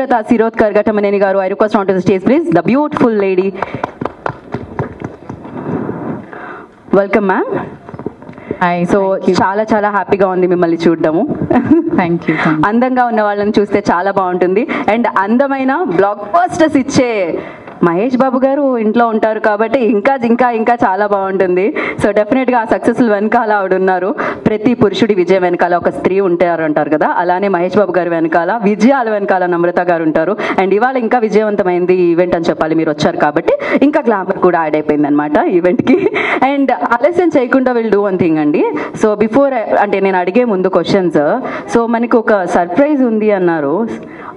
Sujata Sirotkar Ghatamaneni garu, I request onto the stage please, the beautiful lady. Welcome ma'am. Hi, so చాలా హ్యాపీగా ఉంది మిమ్మల్ని చూడడము. Thank you. అందంగా ఉన్న వాళ్ళని చూస్తే చాలా బాగుంటుంది. అండ్ అందమైన బ్లాక్ బస్టర్స్ ఇచ్చే మహేష్ బాబు గారు ఇంట్లో ఉంటారు కాబట్టి ఇంకా ఇంకా ఇంకా చాలా బాగుంటుంది. సో డెఫినెట్గా ఆ సక్సెస్ఫుల్ వెనకాల ఆవిడ ఉన్నారు. ప్రతి పురుషుడి విజయం వెనకాల ఒక స్త్రీ ఉంటారు అంటారు కదా, అలానే మహేష్ బాబు గారి వెనకాల విజయాల వెనకాల నమ్రత గారు ఉంటారు. అండ్ ఇవాళ ఇంకా విజయవంతమైంది ఈవెంట్ అని చెప్పాలి, మీరు వచ్చారు కాబట్టి ఇంకా గ్లామర్ కూడా యాడ్ అయిపోయింది అనమాట ఈవెంట్కి. అండ్ ఆలస్యం చేయకుండా విల్ డూ వన్ థింగ్ అండి. సో బిఫోర్ అంటే నేను అడిగే ముందు క్వశ్చన్స్, సో మనకి ఒక సర్ప్రైజ్ ఉంది అన్నారు,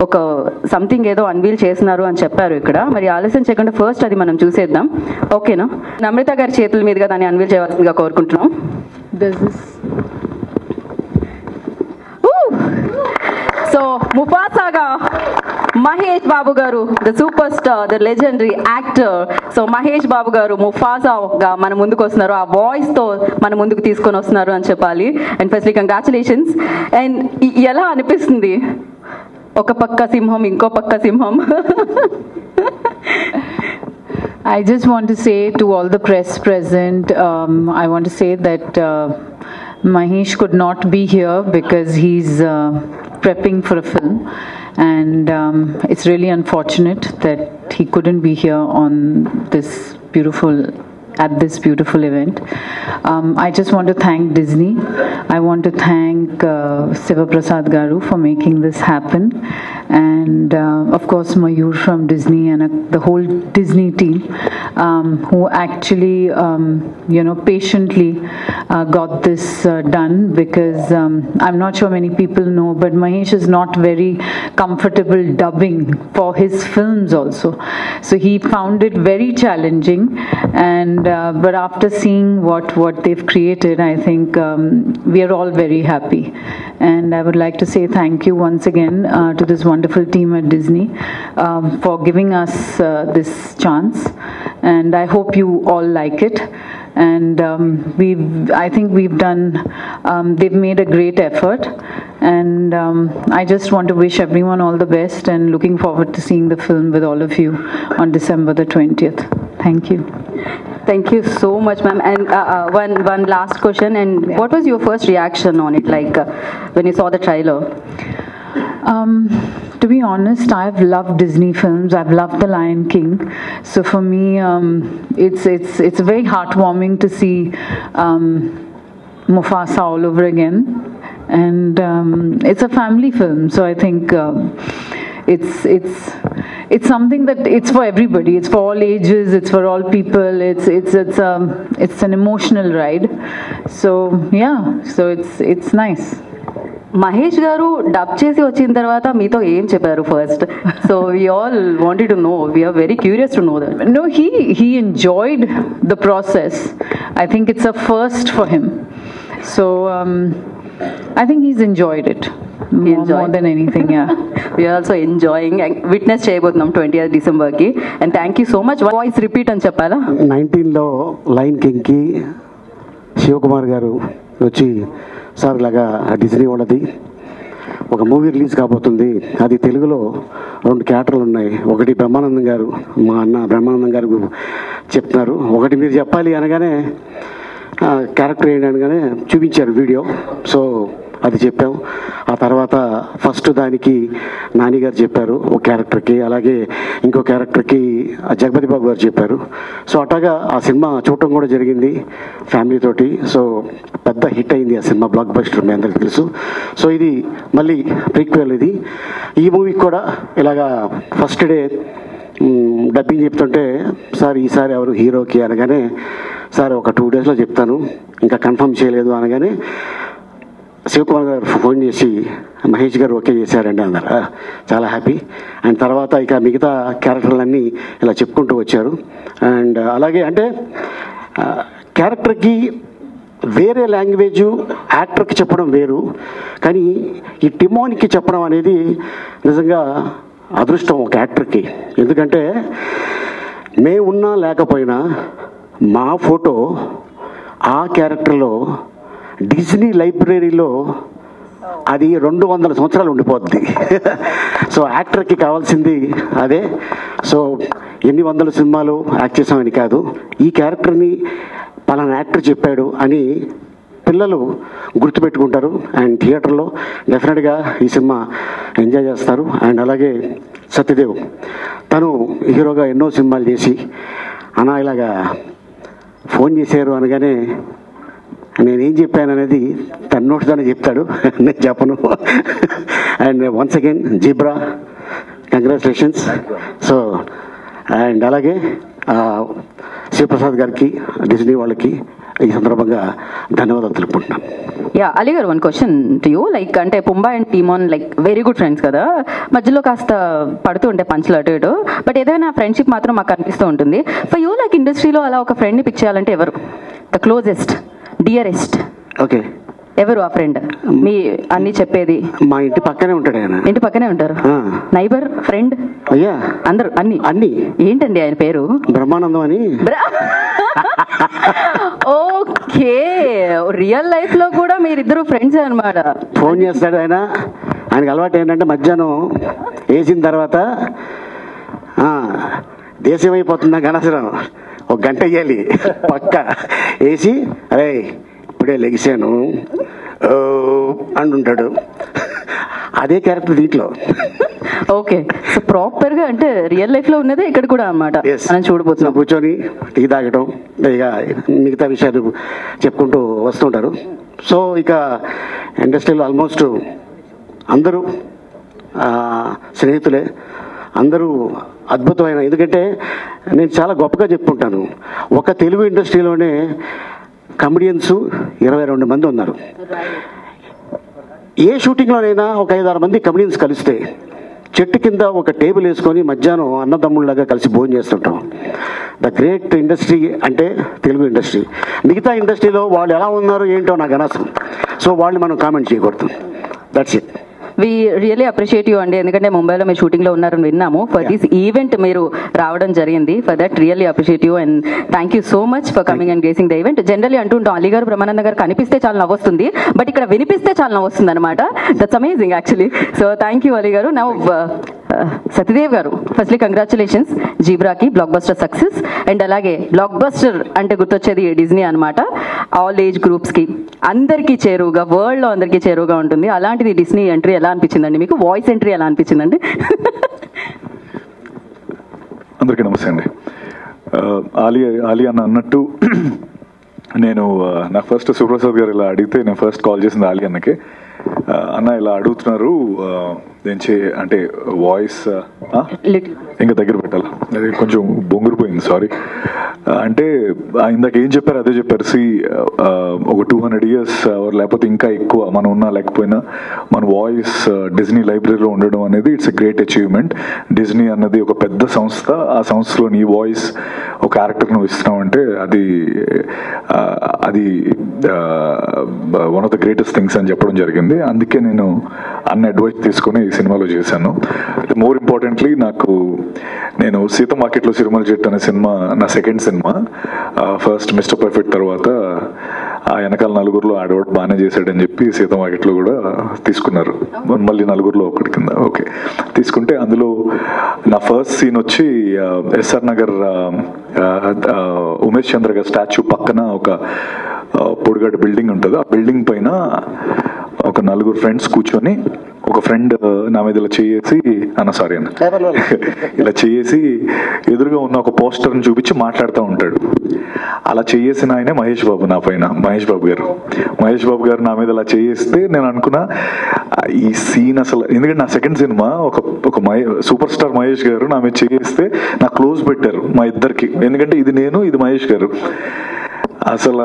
ఒక సంథింగ్ ఏదో అన్వీల్ చేస్తున్నారు అని చెప్పారు ఇక్కడ. మరి ఆలస్యం చేయకుండా ఫస్ట్ అది మనం చూసేద్దాం, ఓకేనా? నమ్రత గారి చేతుల మీదుగా దాన్ని అన్వీల్ చేయవలసిందిగా కోరుకుంటున్నాం. సో ముఫాసాగా మహేష్ బాబు గారు, the superstar, the legendary actor, so Mahesh Babu గారు ముఫాసాగా మన ముందుకు వస్తున్నారు, ఆ వాయిస్ తో మన ముందుకు తీసుకొని వస్తున్నారు అని చెప్పాలి. And firstly congratulations. అండ్ ఎలా అనిపిస్తుంది ఒక పక్క సింహం ఇంకో పక్క సింహం? I just want to say to all the press present, I want to say that Mahesh could not be here because he's prepping for a film, and it's really unfortunate that he couldn't be here on this at this beautiful event. I just want to thank Disney. I want to thank Siva Prasad Garu for making this happen, and of course Mayur from Disney and the whole Disney team who actually patiently got this done, because I'm not sure many people know, but Mahesh is not very comfortable dubbing for his films also, so he found it very challenging. And but after seeing what they've created, I think we are all very happy, and I would like to say thank you once again to this wonderful team at Disney for giving us this chance, and I hope you all like it. And I think we've done, they've made a great effort, and I just want to wish everyone all the best, and looking forward to seeing the film with all of you on December the 20th. Thank you. Thank you so much, ma'am. And one last question. And what was your first reaction on it, like when you saw the trailer? To be honest, I've loved Disney films. I've loved The Lion King. So for me, it's very heartwarming to see Mufasa all over again. And it's a family film, so I think it's something that it's for everybody. It's for all ages. It's for all people. It's an emotional ride. So yeah, so it's nice. Mahesh గారు dub చేసి వచ్చిన తర్వాత మీతో ఏం చెప్పారు first? So we all wanted to know, we are very curious to know that. No, he enjoyed the process. I think it's a first for him. So I think he's enjoyed it more than anything. Yeah. We are also enjoying. Witness చేయబోతున్నాం 20th December కి. And thank you so much. Voice repeat అని చెప్పాలా? 19లో lion king కి శివకుమార్ గారు వచ్చి, sir ఇలాగా Disney వాళ్ళది ఒక మూవీ రిలీజ్ కాబోతుంది, అది తెలుగులో 2 క్యారెక్టర్లు ఉన్నాయి, ఒకటి బ్రహ్మానందం గారు, మా అన్న బ్రహ్మానందం గారు చెప్తున్నారు, ఒకటి మీరు చెప్పాలి అనగానే క్యారెక్టర్ ఏంటి అనగానే చూపించారు వీడియో. సో అది చెప్పాం. ఆ తర్వాత ఫస్ట్ దానికి నాని గారు చెప్పారు ఒక క్యారెక్టర్కి, అలాగే ఇంకో క్యారెక్టర్కి జగపతి బాబు గారు చెప్పారు. సో అట్లాగా ఆ సినిమా చూడటం కూడా జరిగింది ఫ్యామిలీతోటి. సో పెద్ద హిట్ అయింది ఆ సినిమా, బ్లాక్ బస్టర్, మీ అందరికీ తెలుసు. సో ఇది మళ్ళీ ప్రీక్వెల్. ఇది ఈ మూవీకి కూడా ఇలాగా ఫస్ట్ డే డబ్బింగ్ చెప్తుంటే, సార్ ఈసారి ఎవరు హీరోకి అనగానే, సార్ ఒక 2 డేస్లో చెప్తాను, ఇంకా కన్ఫర్మ్ చేయలేదు అనగానే శివకుమార్ గారు ఫోన్ చేసి మహేష్ గారు ఓకే చేశారండి అన్నారు. చాలా హ్యాపీ. అండ్ తర్వాత ఇక మిగతా క్యారెక్టర్లన్నీ ఇలా చెప్పుకుంటూ వచ్చారు. అండ్ అలాగే అంటే క్యారెక్టర్కి వేరే లాంగ్వేజు యాక్టర్కి చెప్పడం వేరు, కానీ ఈ టిమోన్కి చెప్పడం అనేది నిజంగా అదృష్టం ఒక యాక్టర్కి. ఎందుకంటే మేమున్నా లేకపోయినా మా ఫోటో ఆ క్యారెక్టర్లో డిజ్నీ లైబ్రరీలో అది 200 సంవత్సరాలు ఉండిపోద్ది. సో యాక్టర్కి కావాల్సింది అదే. సో ఎన్ని వందల సినిమాలు యాక్ట్ చేసామని కాదు, ఈ క్యారెక్టర్ని పలానా యాక్టర్ చెప్పాడు అని పిల్లలు గుర్తుపెట్టుకుంటారు. అండ్ థియేటర్లో డెఫినెట్గా ఈ సినిమా ఎంజాయ్ చేస్తారు. అండ్ అలాగే సత్యదేవ్ తను హీరోగా ఎన్నో సినిమాలు చేసి అన్నా ఇలాగా ఫోన్ చేశారు అనగానే నేనేం చెప్పాను అనేది తన నోట్స్తోనే చెప్తాడు, నేను చెప్పను. And once again zebra, congratulations. So and అలాగే శివప్రసాద్ గారికి, డిజ్నీ వాళ్ళకి ఈ సందర్భంగా ధన్యవాదాలు తెలుపుకుంటున్నాను. యా అలీ గారు, one question to you. Like అంటే Pumbaa and Timon like very good friends కదా, మధ్యలో కాస్త పడుతూ ఉంటే పంచులు అటు ఇటు, బట్ ఏదైనా ఫ్రెండ్షిప్ మాత్రం మాకు అనిపిస్తూ ఉంటుంది. ఫర్ యూ లైక్ ఇండస్ట్రీలో అలా ఒక ఫ్రెండ్ని పిక్ చేయాలంటే ఎవరు? ద క్లోజెస్ట్, డియరెస్ట్ ఓకే, ఎవరు ఆ ఫ్రెండ్? మీ అన్ని చెప్పేది. మా ఇంటి పక్కనే ఉంటాడు ఆయన. ఇంటి పక్కనే ఉంటారు, నైబర్, ఫ్రెండ్, అయ్యా అందరు అన్ని. ఏంటండి ఆయన పేరు? బ్రహ్మానందం అని. ఓకే, రియల్ లైఫ్ లో కూడా మీరిద్దరు ఫ్రెండ్స్ అన్నమాట. ఫోన్ చేస్తాడు ఆయన. ఆయనకి అలవాటు ఏంటంటే మధ్యాహ్నం వేసిన తర్వాత దేశం అయిపోతుందా గణసరం ఒక గంట వేయాలి పక్క వేసి, అరే ఇప్పుడే లెగిసాను అంటుంటాడు. అదే క్యారెక్టర్ దీంట్లో. ఓకే, సో ప్రాపర్ గా అంటే రియల్ లైఫ్ లో ఉన్నదే ఇక్కడ కూడా అన్నమాట. మనం చూడబోతున్నాం, కూర్చొని టీ తాగటం, ఇక మిగతా విషయాలు చెప్పుకుంటూ వస్తుంటారు. సో ఇక ఇండస్ట్రీలో ఆల్మోస్ట్ అందరూ స్నేహితులే, అందరూ అద్భుతమైన. ఎందుకంటే నేను చాలా గొప్పగా చెప్పుకుంటాను, ఒక తెలుగు ఇండస్ట్రీలోనే కమెడియన్స్ 22 మంది ఉన్నారు. ఏ షూటింగ్లోనైనా ఒక 5-6 మంది కమెడియన్స్ కలిస్తే చెట్టు కింద ఒక టేబుల్ వేసుకొని మధ్యాహ్నం అన్నదమ్ముళ్ళగా కలిసి భోజనం చేస్తుంటాం. ద గ్రేట్ ఇండస్ట్రీ అంటే తెలుగు ఇండస్ట్రీ. మిగతా ఇండస్ట్రీలో వాళ్ళు ఎలా ఉన్నారు ఏంటో నాకు అనవసరం. సో వాళ్ళు మనం కామెంట్ చేయకూడదు. That's it. We really appreciate you అండి, ఎందుకంటే ముంబైలో మీరు షూటింగ్లో ఉన్నారని విన్నాము. ఫర్ దిస్ ఈవెంట్ మీరు రావడం జరిగింది. For that really appreciate you and thank you so much for coming and gracing the event. Generally అంటుంటాం అలీ గారు, బ్రహ్మానంద గారు కనిపిస్తే చాలా నవ్వొస్తుంది, బట్ ఇక్కడ వినిపిస్తే చాలా నవ్వొస్తుంది అనమాట. That's amazing actually. So thank you Ali గారు. నౌ సత్యదేవ్ గారు, ఫస్ట్లీ కంగ్రాచులేషన్స్ జీబ్రాకి, బ్లాక్ బస్టర్ సక్సెస్. అండ్ అలాగే బ్లాక్ బస్టర్ అంటే గుర్తొచ్చేది డిజ్నీ అనమాట. ఆల్ ఏజ్ గ్రూప్స్కి అందరికీ చేరువుగా, వరల్డ్లో అందరికీ చేరువుగా ఉంటుంది. అలాంటిది డిజ్నీ ఎంట్రీ ఎలా అనిపించిందండి మీకు? వాయిస్ ఎంట్రీ ఎలా అనిపించిందండి? అందరికీ నమస్తే అండి. ఆలీ అన్న అన్నట్టు నేను నాకు ఫస్ట్ సుప్రసాద్ గారు ఇలా అడిగితే నేను ఫస్ట్ కాల్ చేసింది ఆలీ అన్నకే. అన్న ఇలా అడుగుతున్నారు అంటే వాయిస్ ఇంకా దగ్గర పెట్టాలి, అది కొంచెం బొంగురిపోయింది, సారీ. అంటే ఇందాక ఏం చెప్పారు అదే చెప్పారు. ఒక 200 years లేకపోతే ఇంకా ఎక్కువ మనం ఉన్నా లేకపోయినా మన వాయిస్ డిజ్నీ లైబ్రరీలో ఉండడం అనేది it's a great achievement. Disney అన్నది ఒక పెద్ద సంస్థ, ఆ సంస్థలో నీ వాయిస్ ఒక క్యారెక్టర్ నువ్వు ఇస్తున్నావంటే అది one of the greatest things అని చెప్పడం జరిగింది. అందుకే నేను అన్న అడ్వైస్ తీసుకొని ఈ సినిమాలో చేశాను. మోర్ ఇంపార్టెంట్లీ నేను సీత మార్కెట్లో సిరిమల చెట్టు అనే సినిమా నా second cinema. First mister perfect తర్వాత ఆ వెనకాల నలుగురిలో ఆడవాడు బాగానే చేశాడని చెప్పి సీత మార్కెట్లో కూడా తీసుకున్నారు, మళ్ళీ నలుగురిలో ఒకటి కింద. ఓకే, తీసుకుంటే అందులో నా ఫస్ట్ సీన్ వచ్చి ఎస్ఆర్ నగర్ ఉమేష్ చంద్ర గారి స్టాచ్యూ పక్కన ఒక పొడిగడ్డ బిల్డింగ్ ఉంటుంది. ఆ బిల్డింగ్ పైన ఒక 4 ఫ్రెండ్స్ కూర్చొని, ఒక ఫ్రెండ్ నా మీద ఇలా చేసి ఇలా చేసి ఎదురుగా ఉన్న ఒక పోస్టర్ని చూపించి మాట్లాడుతూ ఉంటాడు. అలా చేసిన ఆయనే మహేష్ బాబు, నా పైన మహేష్ బాబు గారు నా మీద అలా చేస్తే నేను అనుకున్నా ఈ సీన్ అసలు, ఎందుకంటే నా సెకండ్ సినిమా ఒక సూపర్ స్టార్ మహేష్ గారు నా మీద చేస్తే నాకు క్లోజ్ పెట్టారు మా ఇద్దరికి, ఎందుకంటే ఇది నేను, ఇది మహేష్ గారు. అసలు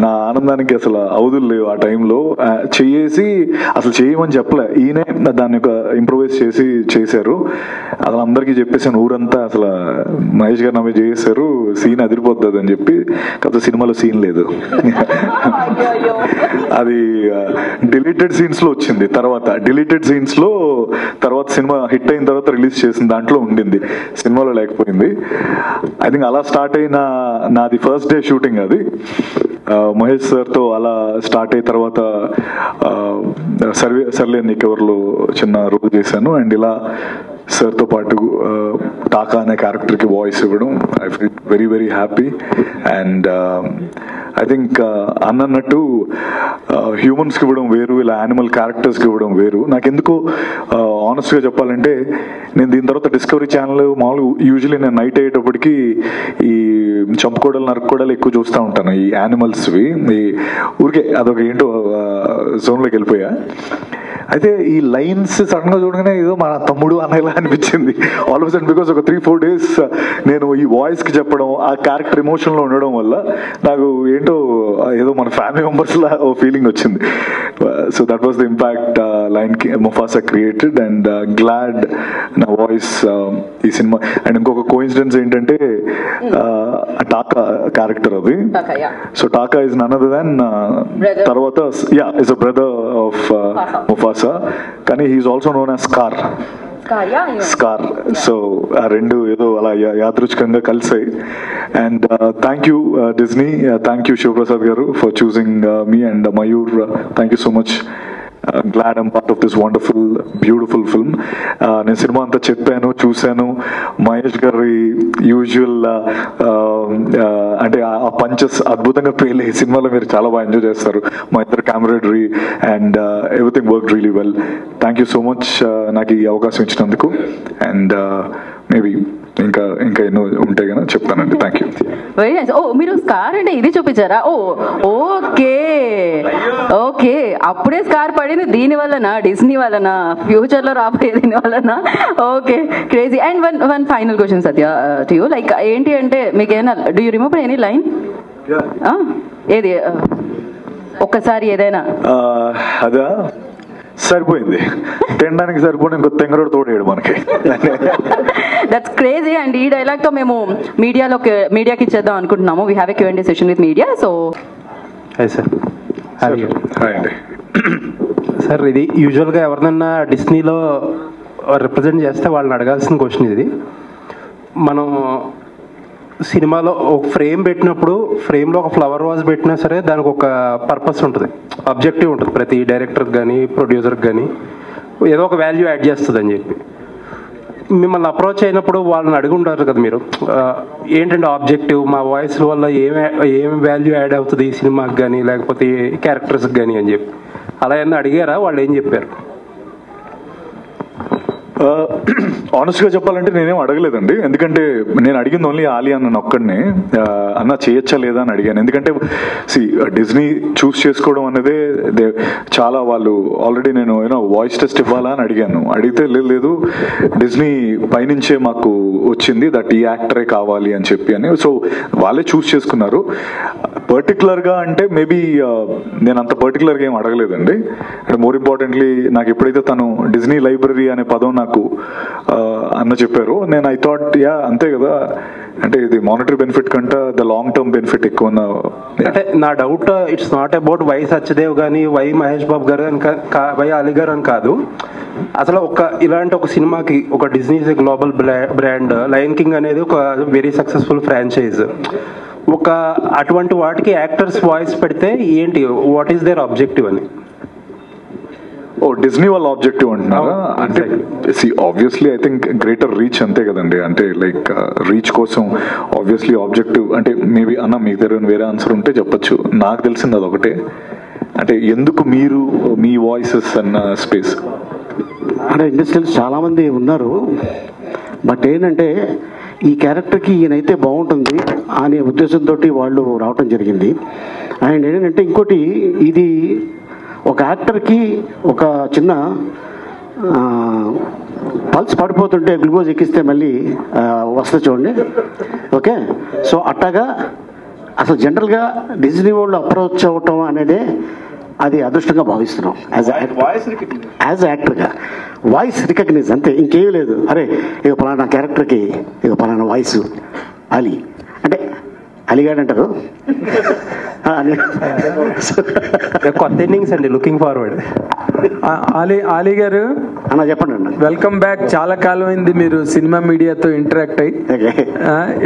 నా ఆనందానికి అసలు అవధులు లేవు. ఆ టైంలో చేసి అసలు చేయమని చెప్పలే, ఈయనే దాన్ని ఒక ఇంప్రూవైజ్ చేశారు. అసలు అందరికీ చెప్పేసాను ఊరంతా, అసలు మహేష్ గారు నా మీద చేశారు, సీన్ అదిరిపోతుంది అని చెప్పి. కాకపోతే సినిమాలో సీన్ లేదు, అది డిలీటెడ్ సీన్స్ లో వచ్చింది. డిలీటెడ్ సీన్స్ లో తర్వాత సినిమా హిట్ అయిన తర్వాత రిలీజ్ చేసిన దాంట్లో ఉండింది, సినిమాలో లేకపోయింది. ఐ థింక్ అలా స్టార్ట్ అయిన నాది ఫస్ట్ డే షూటింగ్. అది. మహేష్ సార్తో అలా స్టార్ట్ అయిన తర్వాత సర్లే నీకెవర్లో చిన్న రోల్ చేశాను. అండ్ ఇలా సార్తో పాటు టాకా అనే క్యారెక్టర్కి వాయిస్ ఇవ్వడం I feel very very happy. And I think అన్నట్టు హ్యూమన్స్కి ఇవ్వడం వేరు, ఇలా యానిమల్ క్యారెక్టర్స్కి ఇవ్వడం వేరు. నాకెందుకు ఆనెస్ట్గా చెప్పాలంటే నేను దీని తర్వాత డిస్కవరీ ఛానల్ మామూలు యూజువలీ నేను నైట్ అయ్యేటప్పటికి ఈ చంపుకోడలు నరుక్కోడలు ఎక్కువ చూస్తూ ఉంటాను, ఈ యానిమల్స్వి. ఈ ఊరికే అదొక ఏంటో జోన్లోకి వెళ్ళిపోయా. అయితే ఈ లైన్స్ సడన్గా చూడగానే ఏదో మన తమ్ముడు అన్నలా అనిపించింది ఆల్ ఆఫ్ సడన్. బికాస్ ఒక 3-4 days నేను ఈ వాయిస్కి చెప్పడం, ఆ క్యారెక్టర్ ఎమోషన్లో ఉండడం వల్ల నాకు ఏంటో ఏదో మన ఫ్యామిలీ మెంబర్స్లా ఓ ఫీలింగ్ వచ్చింది. So that was the impact line Mufasa created. And glad నా వాయిస్ ఈ సినిమా. అండ్ ఇంకొక కోఇన్సిడెన్స్ ఏంటంటే టాకా క్యారెక్టర్ అది. So Taka is none other than తర్వాత is a brother of Mufasa, కానీ he's also known as Scar. So ఆ రెండు ఏదో అలా యాదృచ్ఛికంగా కలిసాయి. And thank you Disney, thank you Shivaprasad గారు for choosing me. And Mayur, thank you so much. Glad I'm part of this wonderful, beautiful film. నేను cinema అంతా చెప్పాను, చూశాను. మహేష్ గారి యూజువల్ అంటే ఆ పంచెస్ అద్భుతంగా పేలే సినిమాలో మీరు చాలా బాగా ఎంజాయ్ చేస్తారు. మా ఇద్దరు camaraderie and everything work really well. Thank you so much నాకు ఈ అవకాశం ఇచ్చినందుకు. అండ్ మేబీ ఇంకా ఎన్నో ఉంటాయి కదా చెప్తానండి. Thank you. Very nice. Oh మీరు స్కార్ అంటే ఇది చూపించారా? ఓ ఓకే ఓకే, అప్పుడే స్కార్ పడింది దీని వలన, డిస్నీ వలన, ఫ్యూచర్ లో రాబోయే దీని వలన. Okay, crazy. And one final question Satya to you. Like ఏంటి అంటే మీకు ఏమైనా do you remember any line? ఏది ఒక్కసారి ఏదైనా? అదా సరిపోయింది, తినడానికి సరిపోయింది, ఇంకో తెంగరోడు తోడేడు మనకి. That's crazy. అండ్ ఈ డైలాగ్ తో మేము మీడియాకి ఇచ్చేద్దాం అనుకుంటున్నాము. We have a Q&A session with media. So hi sir. Hi అండి. సార్ ఇది యూజువల్గా ఎవరినన్నా డిస్నీలో రిప్రజెంట్ చేస్తే వాళ్ళని అడగాల్సిన క్వశ్చన్ ఇది. మనం సినిమాలో ఒక ఫ్రేమ్ పెట్టినప్పుడు ఫ్రేమ్లో ఒక ఫ్లవర్ వాజ్ పెట్టినా సరే దానికి ఒక పర్పస్ ఉంటుంది, అబ్జెక్టివ్ ఉంటుంది. ప్రతి డైరెక్టర్కి కానీ ప్రొడ్యూసర్కి కానీ ఏదో ఒక వాల్యూ యాడ్ చేస్తుంది అని చెప్పి మిమ్మల్ని అప్రోచ్ అయినప్పుడు వాళ్ళని అడిగి ఉంటారు కదా మీరు, ఏంటంటే ఆబ్జెక్టివ్ మా వాయిస్ వల్ల ఏం వాల్యూ యాడ్ అవుతుంది ఈ సినిమాకి కానీ లేకపోతే క్యారెక్టర్స్కి కానీ అని చెప్పి అలా ఏమన్నా అడిగారా? వాళ్ళు ఏం చెప్పారు? ఆనెస్ట్గా చెప్పాలంటే నేనేం అడగలేదండి. ఎందుకంటే నేను అడిగింది ఓన్లీ ఆలియా అన్న ఒక్కడినే, అన్న చేయొచ్చా లేదా అని అడిగాను. ఎందుకంటే డిజ్నీ చూస్ చేసుకోవడం అనేది చాలా, వాళ్ళు ఆల్రెడీ నేను వాయిస్ టెస్ట్ ఇవ్వాలా అని అడిగాను. అడిగితే లేదు డిజ్నీ పైనుంచే మాకు వచ్చింది దట్ ఈ యాక్టరే కావాలి అని చెప్పి అని. సో వాళ్ళే చూస్ చేసుకున్నారు. పర్టికులర్గా అంటే మేబీ నేను అంత పర్టికులర్గా ఏం అడగలేదండి. అండ్ మోర్ ఇంపార్టెంట్లీ నాకు ఎప్పుడైతే తను డిజ్నీ లైబ్రరీ అనే పదం నాకు అన్న చెప్పారు, నేను ఐ థాట్ అంతే కదా, అంటే ఇది మానిటరీ బెనిఫిట్ కంటే ద లాంగ్ టర్మ్ బెనిఫిట్ ఎక్కువ. అంటే నా doubt it's not about why Satyadev కానీ వై మహేష్ బాబు గారు అని వై అలీ గారు అని కాదు. అసలు ఇలాంటి ఒక సినిమాకి ఒక Disney global brand, lion king అనేది ఒక వెరీ సక్సెస్ఫుల్ ఫ్రాంచైజ్. అటువంటి వాటికి యాక్టర్స్ వాయిస్ పెడితే ఏంటి, వాట్ ఈస్ దేర్ ఆబ్జెక్టివ్ అని? డిజ్నీ వాళ్ళ ఆబ్జెక్టివ్ అంటున్నారా? అంటే obviously I think greater reach అంతే కదండి. అంటే లైక్ రీచ్ కోసం ఆబ్వియస్లీ ఆబ్జెక్టివ్ అంటే మేబీ అన్న మీకు తెలియని వేరే ఆన్సర్ ఉంటే చెప్పచ్చు. నాకు తెలిసింది అదొకటే. అంటే ఎందుకు మీరు మీ వాయిసెస్ అన్న స్పేస్ అంటే ఇండస్ట్రీస్ చాలామంది ఉన్నారు, బట్ ఏంటంటే ఈ క్యారెక్టర్కి ఈయనైతే బాగుంటుంది అనే ఉద్దేశంతో వాళ్ళు రావటం జరిగింది. అండ్ ఏంటంటే ఇంకోటి, ఇది ఒక యాక్టర్కి ఒక చిన్న పల్స్ పడిపోతుంటే గ్లూకోజ్ ఎక్కిస్తే మళ్ళీ వస్తుంది చూడండి. ఓకే, సో అట్టగా అసలు జనరల్గా డిజ్నీ వాళ్ళు అప్రోచ్ అవ్వటం అనేది అది అదృష్టంగా భావిస్తున్నాం. యాజ్ యాక్టర్గా వాయిస్ రికగ్నైజ్ అంతే, ఇంకేమీ లేదు. అరే ఇక పలానా క్యారెక్టర్కి ఇక పలానా వాయిస్ అలీ అంటే అలీగాడ్ అంటారు. కొత్త ఇన్నింగ్స్ అండి, లుకింగ్ ఫార్వర్డ్. అలీ గారు అన్న చెప్పండి అన్న. Welcome back. చాలా కాలం అయింది మీరు సినిమా మీడియాతో ఇంటరాక్ట్ అయ్యి.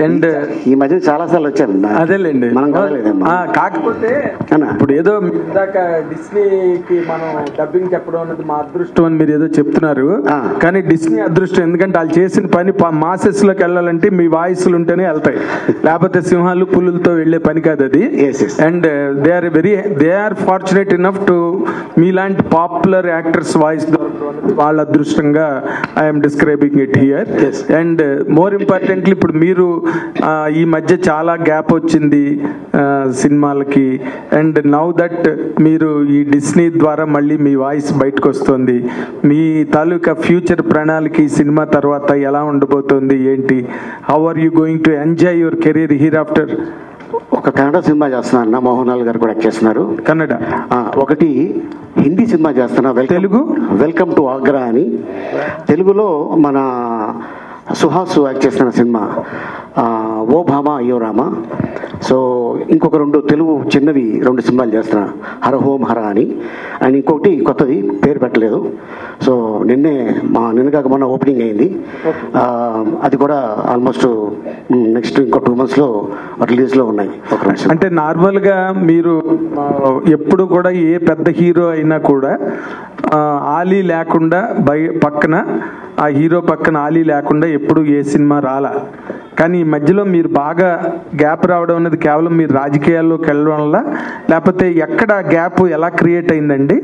అండ్ ఈ మధ్య చాలా సార్లు వచ్చాను. అదేలేండి, మనం కాకపోతే ఇప్పుడు ఏదో ఇందాక డిస్నీకి మనం డబ్బింగ్ చెప్పడం అన్నది మా అదృష్టం అని మీరు ఏదో చెప్తున్నారు, కానీ డిస్నీ అదృష్టం. ఎందుకంటే వాళ్ళు చేసిన పని మాసెస్ లోకి వెళ్ళాలంటే మీ వాయిస్లు ఉంటేనే వెళ్తాయి, లేకపోతే సింహాలు పులులతో వెళ్లే పని కాదు అది. And they are fortunate enough to మీలాంటి పాపులర్ యాక్టర్స్ వాయిస్ వాళ్ళ అదృష్టంగా I'm describing it here. And more importantly ఇప్పుడు మీరు ఈ మధ్య చాలా గ్యాప్ వచ్చింది సినిమాలకి, అండ్ నౌ దట్ మీరు ఈ డిస్నీ ద్వారా మళ్ళీ మీ వాయిస్ బయటకు వస్తుంది. మీ తాలూకా ఫ్యూచర్ ప్రణాళిక ఈ సినిమా తర్వాత ఎలా ఉండబోతుంది ఏంటి? How are you going to enjoy your career here after? ఒక కన్నడ సినిమా చేస్తున్నా, మోహన్ లాల్ గారు కూడా చేస్తున్నారు. కన్నడ ఒకటి హిందీ సినిమా చేస్తున్నా, తెలుగు వెల్కమ్ టు ఆగ్రా అని. తెలుగులో మన సుహాస్ యాక్ట్ చేస్తున్న సినిమా ఓ భామ అయ్యో రామ. సో ఇంకొక 2 తెలుగు చిన్నవి 2 సినిమాలు చేస్తున్నా, హర హోం హర అని. అండ్ ఇంకొకటి కొత్తది పేరు పెట్టలేదు. సో నిన్న కాక మొన్న ఓపెనింగ్ అయింది. అది కూడా ఆల్మోస్ట్ నెక్స్ట్ ఇంకో 2 monthsలో రిలీజ్లో ఉన్నాయి. అంటే నార్మల్గా మీరు ఎప్పుడు కూడా ఏ పెద్ద హీరో అయినా కూడా ఆలీ లేకుండా పక్కన ఆ హీరో పక్కన ఆలీ లేకుండా ఎప్పుడు ఏ సినిమా రాలా. కానీ ఈ మధ్యలో మీరు బాగా గ్యాప్ రావడం అనేది కేవలం మీరు రాజకీయాల్లోకి వెళ్ళడం వల్ల, లేకపోతే ఎక్కడ గ్యాప్ ఎలా క్రియేట్ అయిందండి?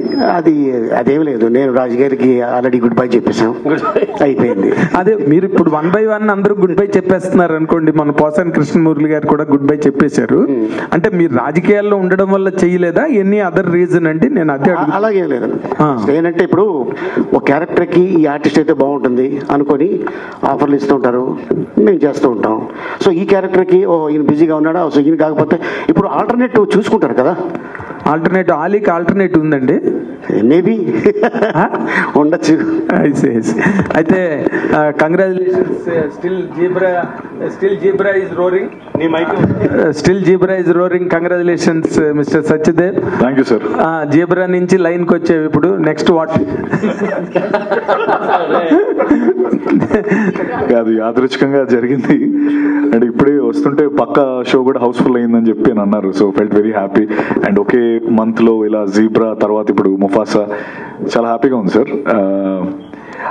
అదేమి లేదు, నేను రాజకీయాలకి ఆల్రెడీ గుడ్ బై చెప్పేసాం, అయిపోయింది. అదే మీరు ఇప్పుడు 1 by 1 అందరూ గుడ్ బై చెప్పేస్తున్నారు అనుకోండి. మన పోసాని కృష్ణమురళి గారు కూడా గుడ్ బై చెప్పేశారు. అంటే మీరు రాజకీయాల్లో ఉండడం వల్ల చేయలేదా, ఎనీ అదర్ రీజన్ అండి? నేను అదే అలాగే లేదు. ఏంటంటే ఇప్పుడు ఒక క్యారెక్టర్కి ఈ ఆర్టిస్ట్ అయితే బాగుంటుంది అనుకొని ఆఫర్లు ఇస్తుంటారు, మేము చేస్తూ ఉంటాం. సో ఈ క్యారెక్టర్కి ఈయన బిజీగా ఉన్నాడా, సో ఈయన కాకపోతే ఇప్పుడు ఆల్టర్నేటివ్ చూసుకుంటారు కదా. ఆల్టర్నేటివ్ ఆలీకి ఆల్టర్నేటివ్ ఉందండి? మేబీ ఉండొచ్చు. అయితే congratulations. Still zebra is roaring. Still zebra is roaring. Congratulations mister Satyadev. Thank you sir. Zebra నుంచి లైన్కి వచ్చేవి ఇప్పుడు నెక్స్ట్ వాట్? అది యాదృచ్ఛికంగా జరిగింది. అండ్ ఇప్పుడే వస్తుంటే పక్క షో కూడా హౌస్ఫుల్ అయిందని చెప్పి అని అన్నారు. So felt very happy. And ఒకే మంత్లో ఇలా జీబ్రా తర్వాత ఇప్పుడు ముఫాసా, చాలా హ్యాపీగా ఉంది సార్.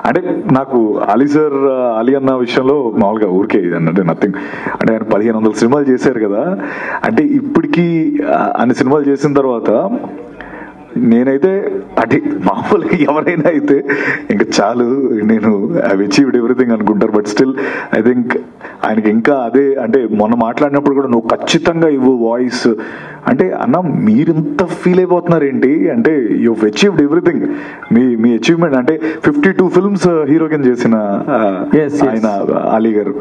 అంటే నాకు అలీ అన్న విషయంలో మామూలుగా ఊరికే అంటే నథింగ్. అంటే ఆయన 1500 సినిమాలు చేశారు కదా. అంటే ఇప్పటికీ అన్ని సినిమాలు చేసిన తర్వాత నేనైతే అంటే మామూలుగా ఎవరైనా అయితే ఇంకా చాలు, నేను ఐవ్ అచీవ్డ్ ఎవ్రీథింగ్ అనుకుంటారు. బట్ స్టిల్ ఐ థింక్ ఆయనకి ఇంకా అదే, అంటే మొన్న మాట్లాడినప్పుడు కూడా నువ్వు ఖచ్చితంగా ఇవ్వు వాయిస్ అంటే, అన్న మీరింత ఫీల్ అయిపోతున్నారు ఏంటి అంటే, you achieved everything. Me achievement అంటే 52 films హీరో కింద చేసిన ఆయన అలీ గారు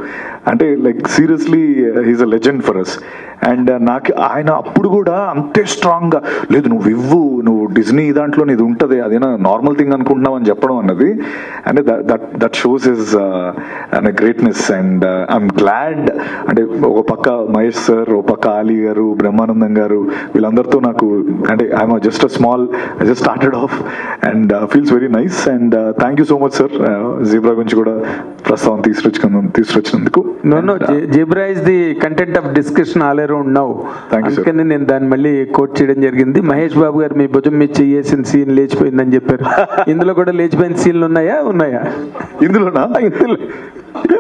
అంటే like seriously he's a legend for us. And నాకు ఆయన అప్పుడు కూడా అంతే స్ట్రాంగ్ గా లేదు, నువ్వు డిజ్నీ దాంట్లో ఇది ఉంటుంది, అదేనా నార్మల్ థింగ్ అనుకుంటున్నావు అని చెప్పడం అన్నది, అంటే that shows his greatness. And I'm glad. అంటే ఒక పక్క మహేష్ సార్, ఒక పక్క అలీ గారు, బ్రహ్మానందం గారు, వీళ్ళందరితో నాకు అంటే I'm just a small, I just started off and feels very nice. And thank you so much sir, Zebra గురించి కూడా ప్రస్తావన తీసుకొచ్చినందుకు. Zebra is the content of discussion all around now. అందుకని నేను దాన్ని మళ్ళీ కోట్ చేయడం జరిగింది. మహేష్ బాబు గారు మీ భుజం మీద చేసిన సీన్ లేచిపోయిందని చెప్పారు. ఇందులో కూడా లేచిపోయిన సీన్లు ఉన్నాయా? ఇందులోనా?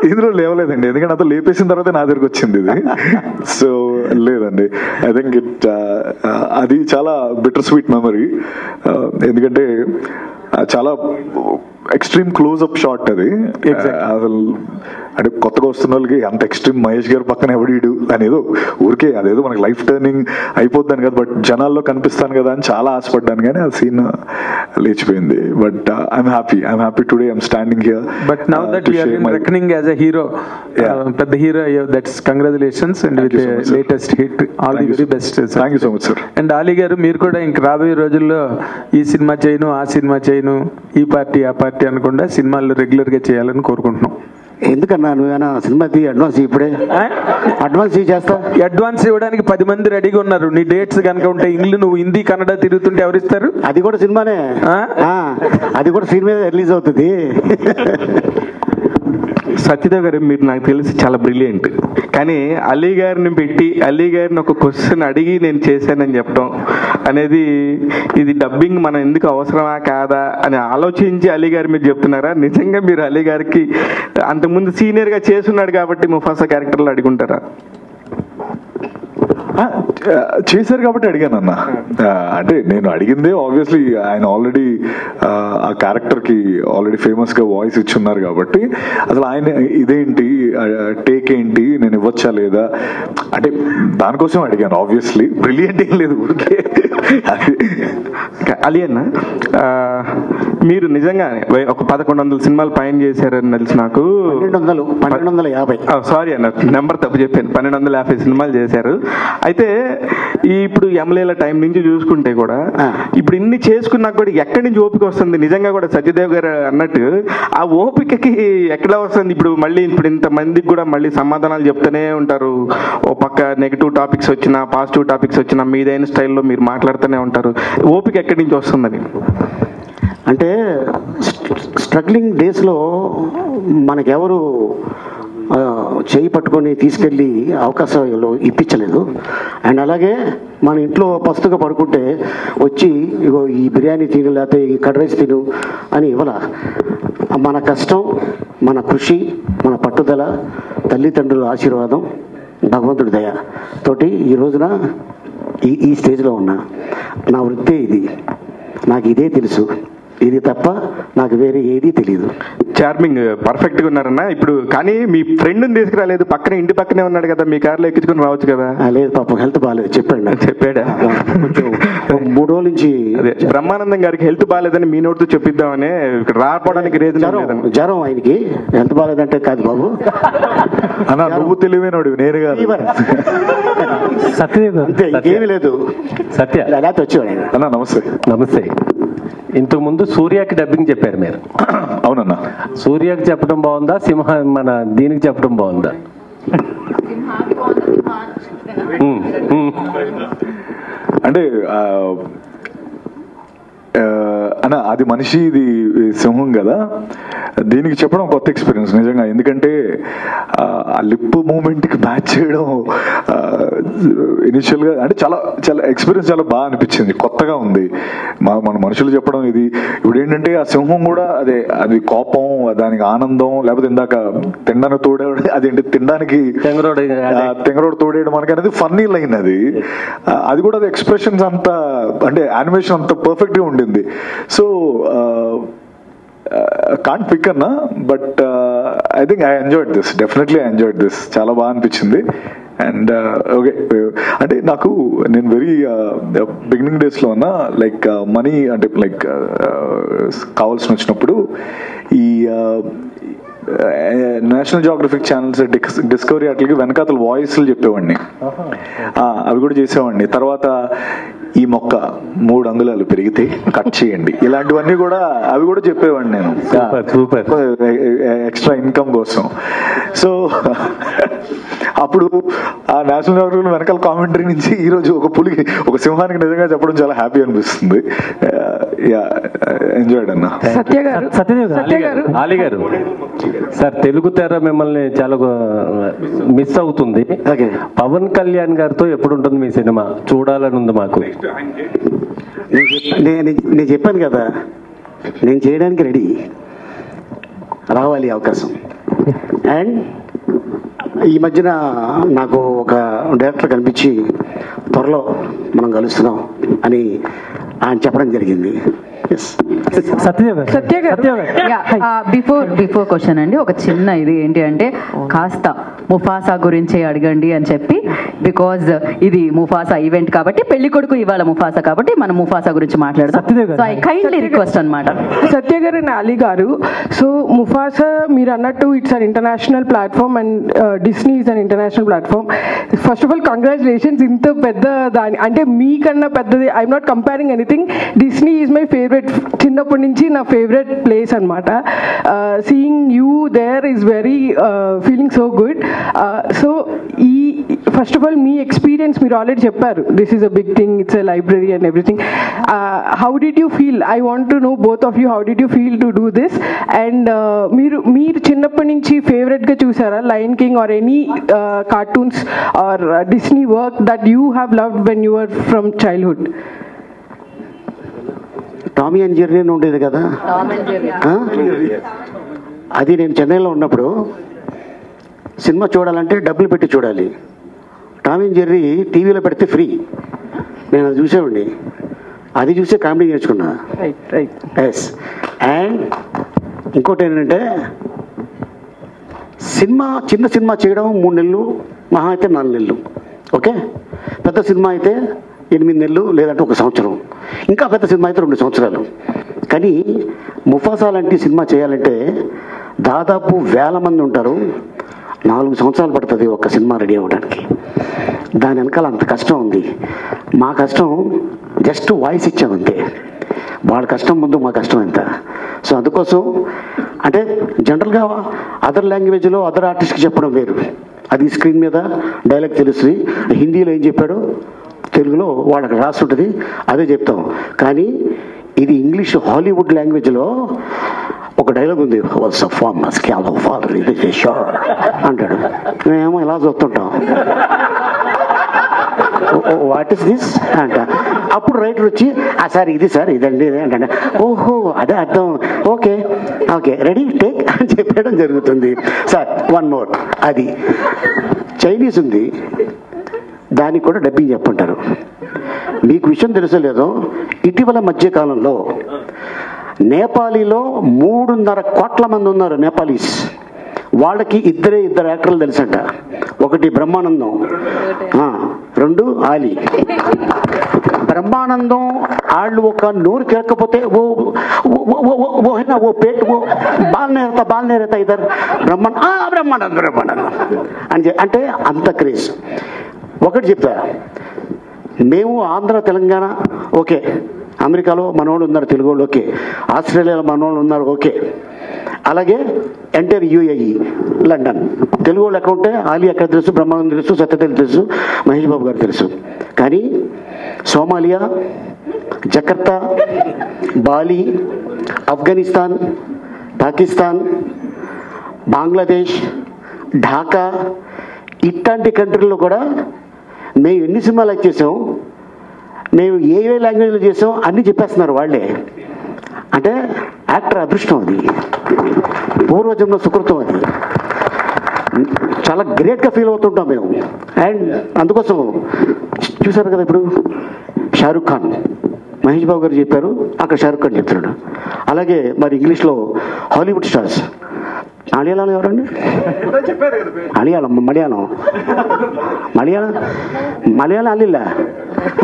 ఇందులో లేవలేదండి, ఎందుకంటే అతను లేపేసిన తర్వాత నా దగ్గరకు వచ్చింది ఇది. సో లేదండి, ఐ థింక్ అది చాలా బిటర్ స్వీట్ మెమరీ. ఎందుకంటే చాలా ఎక్స్ట్రీమ్ క్లోజ్అప్ షాట్ అది. అసలు అంటే కొత్తగా వస్తున్న వాళ్ళకి అంత ఎక్స్ట్రీమ్ మహేష్ గారు పక్కన ఎవడీడు అనేదో ఊరికే అదేదో మనకి లైఫ్ టర్నింగ్ అయిపోద్దాను కదా, బట్ జనాల్లో కనిపిస్తాను కదా అని చాలా ఆశపడ్డాను, కానీ ఆ సీన్ లేచిపోయింది. But I'm happy today I'm standing here. But now that you are in reckoning as a hero, పెద్ద hero, that's congratulations and with latest hit, all the very best. Thank you so much sir. And Ali గారు, మీరు కూడా ఇంక రాబోయే రోజుల్లో ఈ cinema చేయను, ఆ సినిమా చేయను, ఈ పార్టీ ఆ పార్టీ అనకుండా సినిమాల్లో రెగ్యులర్ గా చేయాలని కోరుకుంటున్నాం. ఎందుకన్నా నువ్వేనా సినిమా అడ్వాన్స్ ఇప్పుడే అడ్వాన్స్ చేస్తా? అడ్వాన్స్ ఇవ్వడానికి 10 మంది రెడీగా ఉన్నారు. నీ డేట్స్ కనుక ఉంటే నువ్వు హిందీ కన్నడ తిరుగుతుంటే ఎవరిస్తారు? అది కూడా సినిమానే, అది కూడా సినిమా రిలీజ్ అవుతుంది. సత్యదేవ్ గారు మీరు నాకు తెలిసి చాలా బ్రిలియంట్, కానీ అలీ గారిని పెట్టి అలీ గారిని ఒక క్వశ్చన్ అడిగి నేను చేశానని చెప్పడం అనేది, ఇది డబ్బింగ్ మనం ఎందుకు అవసరమా కాదా అని ఆలోచించి అలీ గారి మీద చెప్తున్నారా? నిజంగా మీరు అలీ గారికి అంతకుముందు సీనియర్గా చేస్తున్నాడు కాబట్టి ముఫాసా క్యారెక్టర్లో అడుగుంటారా? చేశారు కాబట్టి అడిగాను అన్న. అంటే నేను అడిగిందే ఆబ్వియస్లీ ఆయన ఆల్రెడీ ఆ క్యారెక్టర్కి ఆల్రెడీ ఫేమస్గా వాయిస్ ఇచ్చున్నారు కాబట్టి అసలు ఆయన ఇదేంటి టేక్ ఏంటి నేను ఇవ్వచ్చా లేదా అంటే దానికోసం అడిగాను. ఆబ్వియస్లీ బ్రిలియంట్ ఏం లేదు ఊరికే. అలీ అన్న, మీరు నిజంగా ఒక 1100 సినిమాలు పైన చేశారని తెలుసు నాకు. 1250. సారీ అన్న, నెంబర్ తప్పు చెప్పాను. 1250 సినిమాలు చేశారు. అయితే ఇప్పుడు ఎమ్మెల్యేల టైం నుంచి చూసుకుంటే కూడా ఇప్పుడు ఇన్ని చేసుకున్నా కూడా ఎక్కడి నుంచి ఓపిక వస్తుంది? నిజంగా కూడా సత్యదేవ్ గారు అన్నట్టు ఆ ఓపికకి ఎక్కడ వస్తుంది? ఇప్పుడు మళ్ళీ ఇప్పుడు ఇంత మందికి కూడా మళ్ళీ సమాధానాలు చెప్తూనే ఉంటారు. ఓ పక్క నెగిటివ్ టాపిక్స్ వచ్చినా పాజిటివ్ టాపిక్స్ వచ్చినా మీదైన స్టైల్లో మీరు మాట్లాడుతూనే ఉంటారు. ఓపిక ఎక్కడి నుంచి వస్తుందని? అంటే స్ట్రగ్లింగ్ డేస్లో మనకెవరు చేయి పట్టుకొని తీసుకెళ్ళి అవకాశాలు ఇప్పించలేదు. అండ్ అలాగే మన ఇంట్లో పస్తుగా పడుకుంటే వచ్చి ఇగో ఈ బిర్యానీ తిను లేకపోతే ఈ కర్డ్ రైస్ తిను అని ఇవ్వాల. మన కష్టం, మన కృషి, మన పట్టుదల, తల్లిదండ్రుల ఆశీర్వాదం, భగవంతుడి దయ తోటి ఈ రోజున ఈ స్టేజ్లో ఉన్నా. నా వృత్తే ఇది, నాకు ఇదే తెలుసు, ఇది తప్ప నాకు వేరే ఏదీ తెలియదు. చార్మింగ్ పర్ఫెక్ట్గా ఉన్నారన్న. ఇప్పుడు కానీ మీ ఫ్రెండ్ని తీసుకురాలేదు, పక్కనే ఇంటి పక్కనే ఉన్నాడు కదా, మీ కార్లో ఎక్కించుకుని రావచ్చు కదా? లేదు పాపం, హెల్త్ బాగాలేదు చెప్పాడా? కొంచెం 3 రోజుల నుంచి అదే బ్రహ్మానందం గారికి హెల్త్ బాగాలేదని మీ నోటితో చెప్పిద్దామని ఇక్కడ రాకపోవడానికి జ్వరం ఆయనకి. హెల్త్ బాగాలేదంటే కాదు బాబు అన్న, నువ్వు తెలివైనడు నేను కాదు. అంతే, ఇంకేమీ లేదు. సత్య అలా వచ్చేవాడు అన్న. నమస్తే. నమస్తే. ఇంతకు ముందు సూర్యకి డబ్బింగ్ చెప్పారు మీరు. అవునన్నా. సూర్యకి చెప్పడం బాగుందా, మన దీనికి చెప్పడం బాగుందా? అంటే అన్న అది మనిషి, ఇది సింహం కదా, దీనికి చెప్పడం కొత్త ఎక్స్పీరియన్స్ నిజంగా. ఎందుకంటే ఆ లిప్ మూమెంట్కి మ్యాచ్ చేయడం ఇనిషియల్గా అంటే చాలా చాలా ఎక్స్పీరియన్స్ చాలా బాగా అనిపించింది, కొత్తగా ఉంది. మన మనుషులు చెప్పడం ఇది. ఇప్పుడు ఏంటంటే ఆ సింహం కూడా అది కోపం, దానికి ఆనందం, లేకపోతే ఇందాక తినడానికి తోడేవాడు, అదేంటి తినడానికి తెంగరోడు తోడేయడం మనకి అనేది ఫన్నీ లైన్. అది కూడా అది ఎక్స్ప్రెషన్స్ అంతా అంటే యానిమేషన్ అంత పర్ఫెక్ట్గా ఉండింది. సో కాంట్ పిక్ అన్నా, but I think I enjoyed this, definitely I enjoyed this, చాలా బాగా అనిపించింది. అండ్ ఓకే, అంటే నాకు నేను వెరీ బిగినింగ్ డేస్లో ఉన్నా లైక్ మనీ అంటే లైక్ కావాల్సిన వచ్చినప్పుడు ఈ నేషనల్ జియోగ్రఫిక్ ఛానల్స్, డిస్కవరీ వాటికి వెనకాతల వాయిస్లు చెప్పేవాడిని, అవి కూడా చేసేవాడిని. తర్వాత ఈ మొక్క 3 అంగుళాలు పెరిగితే కట్ చేయండి, ఇలాంటివన్నీ కూడా అవి కూడా చెప్పేవాడిని నేను, ఎక్స్ట్రా ఇన్కమ్ కోసం. సో అప్పుడు ఆ నేషనల్ జియోగ్రఫిక్ వెనకాల కామెంటరీ నుంచి ఈరోజు ఒక సింహానికి నిజంగా చెప్పడం చాలా హ్యాపీ అనిపిస్తుంది. ఎంజాయ్డ్ అన్న. అలీ గారు సార్, తెలుగు తెర మిమ్మల్ని చాలా మిస్ అవుతుంది. పవన్ కళ్యాణ్ గారితో ఎప్పుడు ఉంటుంది మీ సినిమా? చూడాలని ఉంది మాకు. నేను చెప్పాను కదా, నేను చేయడానికి రెడీ, రావాలి అవకాశం. అండ్ ఈ మధ్యన నాకు ఒక డైరెక్టర్ కనిపించి త్వరలో మనం కలుస్తున్నాం అని ఆయన చెప్పడం జరిగింది. బిఫోర్ క్వశ్చన్ అండి, ఒక చిన్న ఇది ఏంటి అంటే కాస్త ముఫాసా గురించి అడగండి అని చెప్పి, బికాజ్ ఇది ముఫాసా ఈవెంట్ కాబట్టి, పెళ్లి కొడుకు ఇవాళ ముఫాసా కాబట్టి మనం ముఫాసా గురించి మాట్లాడదాం. సో ఐ కైండ్లీ రిక్వెస్ట్ అనమాట. సత్య గారు అండ్ అలీ గారు, సో ముఫాసా మీరు అన్నట్టు it's an international platform and Disney is an international platform. First of all congratulations. ఇంత పెద్ద దాని అంటే మీకన్నా పెద్దది, I'm not comparing anything. Disney is my favourite, చిన్నప్పటి నుంచి నా ఫేవరెట్ ప్లేస్ అనమాట. Seeing you there is very feeling so good. So ఈ ఫస్ట్ ఆఫ్ ఆల్ మీ ఎక్స్పీరియన్స్ మీరు ఆల్రెడీ చెప్పారు, this is a big thing, it's a library and everything. How did you feel? I want to know both of you, how did you feel to do this? And మీరు చిన్నప్పటి నుంచి favourite గా చూసారా Lion King or any cartoons or Disney work that you have loved when you are from childhood? Tom and Jerry అని ఉండేది కదా, అది నేను చెన్నైలో ఉన్నప్పుడు సినిమా చూడాలంటే డబ్బులు పెట్టి చూడాలి. టామీ అండ్ జెర్రీ టీవీలో పెడితే ఫ్రీ, నేను అది చూసేవాడిని. అది చూసే కామెడీ నేర్చుకున్నా. ఎస్. అండ్ ఇంకోటి ఏంటంటే చిన్న సినిమా చేయడం 3 నెలలు, మహా అయితే 4 నెలలు. ఓకే, పెద్ద సినిమా అయితే 8 నెలలు లేదంటే 1 సంవత్సరం, ఇంకా పెద్ద సినిమా అయితే 2 సంవత్సరాలు. కానీ ముఫాసా లాంటి సినిమా చేయాలంటే దాదాపు 1000 మంది ఉంటారు, 4 సంవత్సరాలు పడుతుంది ఒక సినిమా రెడీ అవ్వడానికి. దాని వెనకాల అంత కష్టం ఉంది. మా కష్టం జస్ట్ వాయిస్ ఇచ్చామంతే, వాళ్ళ కష్టం ముందు మా కష్టం ఎంత. సో అందుకోసం అంటే జనరల్గా అదర్ లాంగ్వేజ్లో అదర్ ఆర్టిస్ట్కి చెప్పడం వేరు, అది స్క్రీన్ మీద డైలాగ్ తెలుస్తుంది. హిందీలో ఏం చెప్పాడో తెలుగులో వాళ్ళకి రాసి ఉంటుంది, అదే చెప్తాం. కానీ ఇది ఇంగ్లీష్ హాలీవుడ్ లాంగ్వేజ్లో ఒక డైలాగ్ ఉంది, అంటాడు. మేమేమో ఇలా చూస్తుంటాం, వాట్ ఇస్ దిస్ అంట. అప్పుడు రైటర్ వచ్చి సార్ ఇది సార్ ఇదండి అంటే, ఓహో అదే అర్థం, ఓకే ఓకే రెడీ టేక్ అని చెప్పడం జరుగుతుంది. Sir 1 more. అది చైనీస్ ఉంది, దానికి కూడా డబ్బింగ్ చెప్పంటారు. మీకు విషయం తెలుసో లేదో, ఇటీవల మధ్యకాలంలో నేపాలీలో 3.5 కోట్ల మంది ఉన్నారు నేపాలీస్. వాళ్ళకి ఇద్దరు యాక్టర్లు తెలుసంట. ఒకటి బ్రహ్మానందం, 2 ఆలీ. బ్రహ్మానందం వాళ్ళు ఒక నోరు కేకపోతే ఓ పేట్ ఓ బాల్నేరతా ఇద్దరు బ్రహ్మానందం అంటే అంత క్రేజ్. ఒకటి చెప్తా, మేము ఆంధ్ర తెలంగాణ ఓకే, అమెరికాలో మనోళ్ళు ఉన్నారు తెలుగు వాళ్ళు ఓకే, ఆస్ట్రేలియాలో మనోళ్ళు ఉన్నారు ఓకే, అలాగే ఎంటైర్ యూఏఈ లండన్ తెలుగు వాళ్ళు ఎక్కడ ఉంటే ఆలీ ఎక్కడ తెలుసు, బ్రహ్మానందం తెలుసు, సత్యదేవ్ తెలుసు, మహేష్ బాబు గారు తెలుసు. కానీ Somalia, Jakarta, Bali, Afghanistan, Pakistan, Bangladesh, Dhaka ఇట్లాంటి కంట్రీల్లో కూడా మేము ఎన్ని సినిమాలు యాక్ట్ చేసాం, మేము ఏ లాంగ్వేజ్లో చేసాం అన్నీ చెప్పేస్తున్నారు వాళ్ళే. అంటే యాక్టర్ అదృష్టం, అది పూర్వజన్మ సుకృతం, అది చాలా గ్రేట్గా ఫీల్ అవుతుంటాం మేము. అండ్ అందుకోసం చూసారు కదా, ఇప్పుడు షారుఖ్ ఖాన్, మహేష్ బాబు గారు చెప్పారు, అక్కడ షారుఖ్ ఖాన్ చెప్తున్నాడు. అలాగే మరి ఇంగ్లీష్లో హాలీవుడ్ స్టార్స్, మలయాళం ఎవరండి, మలయాళం అల్లిలా,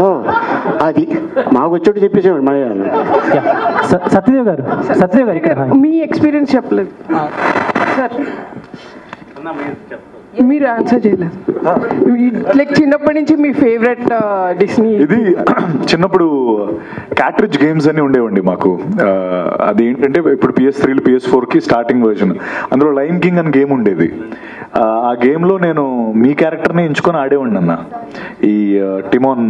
ఓ అది మాకు వచ్చేట్టు చెప్పేసాడు మలయాళం. సత్యదేవ్ గారు ఇక్కడ మీ ఎక్స్పీరియన్స్ చెప్పలేదు సార్, మీరు ఆన్సర్ చేయలేదు. లైక్ చిన్నప్పటి నుంచి మీ ఫేవరెట్ డిస్నీ? ఇది చిన్నప్పుడు క్యాట్రిడ్జ్ గేమ్స్ అని ఉండేవండి మాకు. అది ఏంటంటే ఇప్పుడు PS3 PS4కి స్టార్టింగ్ వర్జన్, అందులో లయన్ కింగ్ అని గేమ్ ఉండేది. ఆ గేమ్లో నేను మీ క్యారెక్టర్ని ఎంచుకొని ఆడేవాడిని అన్న, ఈ టిమోన్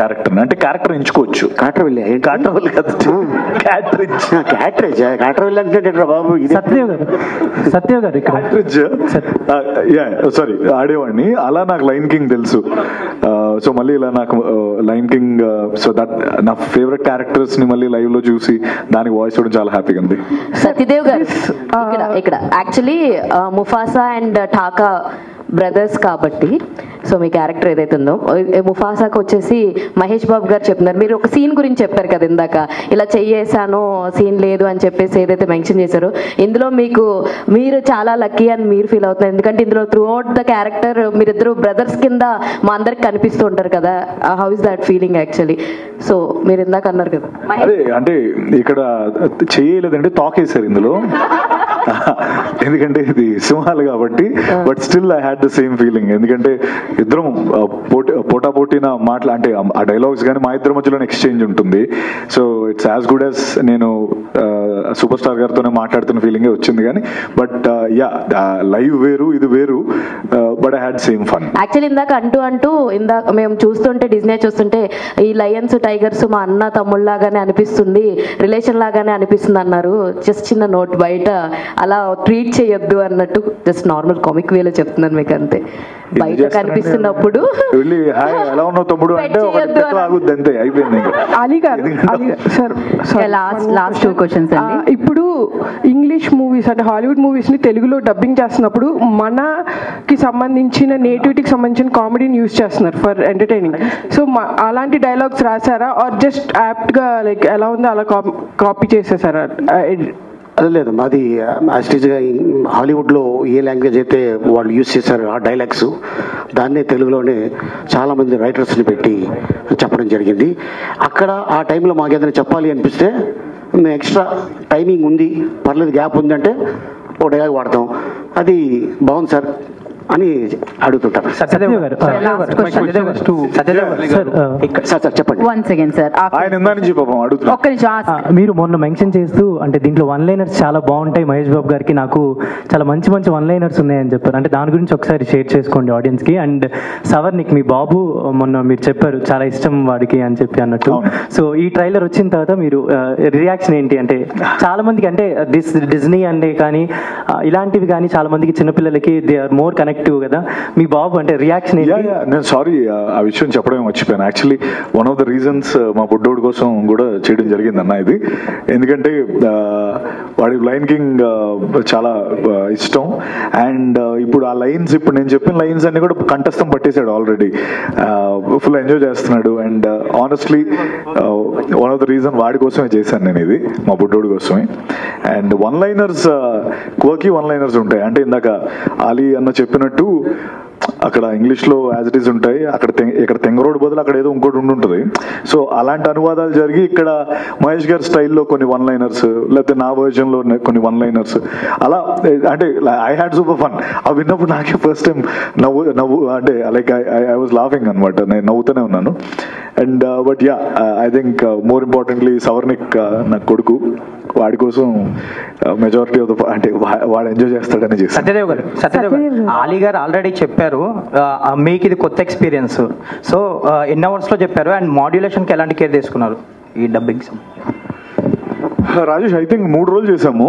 క్యారెక్టర్ని. అంటే క్యారెక్టర్ ఎంచుకోవచ్చు, కాట్రవెల్లి అంటే బాబు. సత్యదేవ్ గారు క్యాట్రిడ్జ్ సారీ ఆడేవాడిని. అలా నాకు లయన్ కింగ్ తెలుసు. సో మళ్ళీ ఇలా నాకు లయన్ కింగ్, సో దట్ నా ఫేవరెట్ క్యారెక్టర్స్ ని మళ్ళీ లైవ్ లో చూసి దానికి వాయిస్ ఇవ్వడం చాలా హ్యాపీగా ఉంది. సత్యదేవ్ గారు ఇక్కడ యాక్చువల్లీ ముఫాసా అండ్ ఠాకా బ్రదర్స్ కాబట్టి, సో మీ క్యారెక్టర్ ఏదైతే ఉందో, ముఫాసాకు వచ్చేసి మహేష్ బాబు గారు చెప్తున్నారు, మీరు ఒక సీన్ గురించి చెప్పారు కదా ఇందాక, ఇలా చెయ్యేసాను సీన్ లేదు అని చెప్పేసి ఏదైతే మెన్షన్ చేశారో, ఇందులో మీరు చాలా లక్కీ అని మీరు ఫీల్ అవుతున్నారు. ఎందుకంటే ఇందులో త్రూ అవుట్ ద క్యారెక్టర్ మీరిద్దరు బ్రదర్స్ కింద మా అందరికి కనిపిస్తూ ఉంటారు కదా. How is that feeling actually? So మీరు ఇందాక అన్నారు కదా. అదే అంటే ఇక్కడ చేయలేదంటే టాక్ వేశారు ఇందులో, ఎందుకంటే ఇది సింహాలు కాబట్టి. But still I had the same feeling, ఎందుకంటే ఇద్దరం పోటాపోటీన అంటే ఆ డైలాగ్స్ కానీ మా ఇద్దరి మధ్యలో ఎక్స్చేంజ్ ఉంటుంది. So it's as good as నేను సూపర్ స్టార్ గారితోనే మాట్లాడుతున్న ఫీలింగే వచ్చింది. కానీ బట్ యా, లైవ్ వేరు ఇది వేరు, but I had same fun. Actually ఇందాక ఇందాక మేము చూస్తుంటే డిజ్నీ చూస్తుంటే ఈ లయన్స్ టైగర్స్ మా అన్న తమ్ముళ్ళలాగానే అనిపిస్తుంది, రిలేషన్ లాగానే అనిపిస్తుంది అన్నారు. జస్ట్ చిన్న నోట్, బయట అలా ట్రీట్ చేయొద్దు అన్నట్టు జస్ట్ నార్మల్ కామిక్ వేలో చెప్తున్నాను మీకు అంతే. బయట కనిపిస్తున్నప్పుడు ఎలా ఉన్నావు తమ్ముడు అంటే అంతే అయిపోయింది. అలీ గారు లాస్ట్ 2 క్వశ్చన్స్ అండి. ఇప్పుడు ఇంగ్లీష్ మూవీస్ అంటే హాలీవుడ్ మూవీస్ ని తెలుగులో డబ్బింగ్ చేస్తున్నప్పుడు మనకి సంబంధించిన నేటివిటీకి సంబంధించిన కామెడీని యూజ్ చేస్తున్నారు ఫర్ ఎంటర్టైనింగ్. సో అలాంటి డైలాగ్స్ రాసారా ఆర్ జస్ట్ యాప్ట్ గా లైక్ ఎలా ఉందో అలా కాపీ చేసేసారా? అది లేదు, మాది యాస్టీజ్గా హాలీవుడ్లో ఏ లాంగ్వేజ్ అయితే వాళ్ళు యూజ్ చేశారు ఆ డైలాగ్స్, దాన్నే తెలుగులోనే చాలామంది రైటర్స్ని పెట్టి చెప్పడం జరిగింది. అక్కడ ఆ టైంలో మాకు ఏదైనా చెప్పాలి అనిపిస్తే మేము ఎక్స్ట్రా టైమింగ్ ఉంది, పర్లేదు గ్యాప్ ఉందంటే ఓ డైలాగ్ వాడతాం, అది బాగుంది సార్ అని అడుగుతుంటారు. చెప్పండి. మీరు మొన్న మెన్షన్ చేస్తూ అంటే దీంట్లో 1 లైనర్స్ చాలా బాగుంటాయి మహేష్ బాబు గారికి, నాకు చాలా మంచి 1 లైనర్స్ ఉన్నాయని చెప్పారు. అంటే దాని గురించి ఒకసారి షేర్ చేసుకోండి ఆడియన్స్ కి. అండ్ సవర్నిక్ మీ బాబు మొన్న మీరు చెప్పారు చాలా ఇష్టం వాడికి అని చెప్పి అన్నట్టు. సో ఈ ట్రైలర్ వచ్చిన తర్వాత మీరు రియాక్షన్ ఏంటి? అంటే చాలా మందికి అంటే డిజ్నీ అంటే కానీ ఇలాంటివి కానీ చాలా మందికి చిన్నపిల్లలకి దే ఆర్ మోర్ కనెక్టివ్ కదా, మీ బాబు అంటే రియాక్షన్? నేను సారీ ఆ విషయం చెప్పడమే మర్చిపోయాను. Actually one of the reasons మా బుడ్డోడి కోసం కూడా చేయడం జరిగింది అన్న ఇది. ఎందుకంటే వాడి లయన్ కింగ్ చాలా ఇష్టం. అండ్ ఇప్పుడు ఆ లైన్స్, ఇప్పుడు నేను చెప్పిన లైన్స్ అన్ని కూడా కంఠస్థం పట్టేశాడు ఆల్రెడీ, ఫుల్ ఎంజాయ్ చేస్తున్నాడు. And honestly one of the reason వాడి కోసమే చేశాను నేను ఇది, మా బుడ్డోడి కోసమే. అండ్ 1 లైనర్స్ కోకి 1 లైనర్స్ ఉంటాయి. అంటే ఇందాక ఆలీ అన్న చెప్పినట్టు అక్కడ ఇంగ్లీష్లో యాజ్ ఇట్ ఈస్ ఉంటాయి, ఇక్కడ తెంగరోడ్ బదులు అక్కడ ఏదో ఇంకోటి ఉంటుంది. సో అలాంటి అనువాదాలు జరిగి ఇక్కడ మహేష్ గారి స్టైల్లో కొన్ని 1 లైనర్స్, లేకపోతే నా వర్జన్లో కొన్ని 1 లైనర్స్ అలా. అంటే ఐ హ్యాడ్ సూపర్ ఫన్. అవి విన్నప్పుడు నాకే ఫస్ట్ టైం నవ్వు అంటే లైక్ ఐ వాజ్ లాఫింగ్ అనమాట, నేను నవ్వుతూనే ఉన్నాను. And but yeah, I think more importantly Savarnik నా కొడుకు, వాడి కోసం మెజారిటీ ఆఫ్ ద అంటే వాడు ఎంజాయ్ చేస్తాడని చేస్తాను. సత్యదేవ్ గారు ఆలీ గారు ఆల్రెడీ చెప్పారు మీకు ఇది కొత్త ఎక్స్పీరియన్స్. సో ఎన్ని అవర్స్లో చెప్పారు అండ్ మాడ్యులేషన్కి ఎలాంటి కేర్ తీసుకున్నారు ఈ డబ్బింగ్? రాజేష్, ఐ థింక్ 3 రోజులు చేసాము.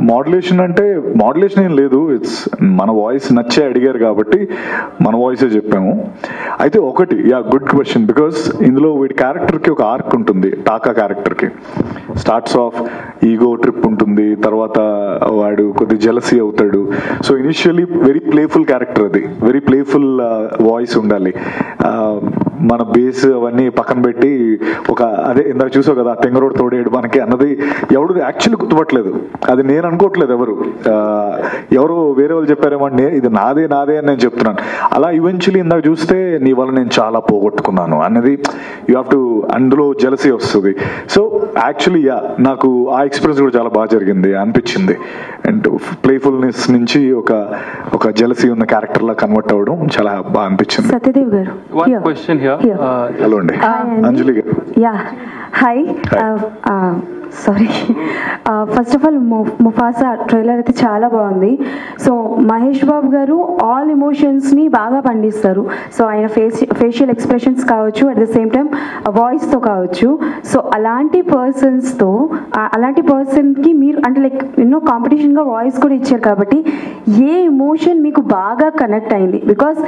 మాడ్యులేషన్ అంటే మాడ్యులేషన్ ఏం లేదు, ఇట్స్ మన వాయిస్ నచ్చే అడిగారు కాబట్టి మన వాయిసే చెప్పాము. అయితే ఒకటి, యా గుడ్ క్వశ్చన్, బికాస్ ఇందులో వీడి క్యారెక్టర్కి ఒక ఆర్క్ ఉంటుంది. టాకా క్యారెక్టర్కి స్టార్ట్స్ ఆఫ్ ఈగో ట్రిప్ ఉంటుంది, తర్వాత వాడు కొద్ది జెలసీ అవుతాడు. So initially very playful character, అది వెరీ ప్లేఫుల్ వాయిస్ ఉండాలి. మన బేస్ అవన్నీ పక్కన పెట్టి ఒక అదే ఇందాక చూసావు కదా, తెంగరోడ్ తోడేడు మనకి అన్నది ఎవడు యాక్చువల్లీ గుర్తుపట్టలేదు. అది నేను అనుకోవట్లేదు, ఎవరు వేరే వాళ్ళు చెప్పారేమో, ఇది నాదే అని నేను చెప్తున్నాను. అలా ఈవెన్చువలీ ఇందాక చూస్తే నీ వల్ల నేను చాలా పోగొట్టుకున్నాను అన్నది యూ హ్యావ్ టు, అందులో జెలసీ వస్తుంది. సో యాక్చువల్లీ యా, నాకు ఆ ఎక్స్పీరియన్స్ కూడా చాలా బాగా జరిగింది అనిపించింది. అండ్ ప్లేఫుల్నెస్ నుంచి ఒక జెలసీ ఉన్న క్యారెక్టర్ లా కన్వర్ట్ అవ్వడం చాలా బాగా అనిపించింది. సత్యదేవ్ గారు, హలో అండి, అంజలి గారు. Yeah hi, sorry. First of all Mufasa trailer అయితే చాలా బాగుంది. సో మహేష్ బాబు గారు ఆల్ ఎమోషన్స్ని బాగా పండిస్తారు. సో ఆయన ఫేషియల్ ఎక్స్ప్రెషన్స్ కావచ్చు, అట్ ద సేమ్ టైం వాయిస్తో కావచ్చు. సో అలాంటి పర్సన్కి మీరు అంటే లైక్ ఎన్నో కాంపిటీషన్గా వాయిస్ కూడా ఇచ్చారు కాబట్టి ఏ ఎమోషన్ మీకు బాగా కనెక్ట్ అయింది? Because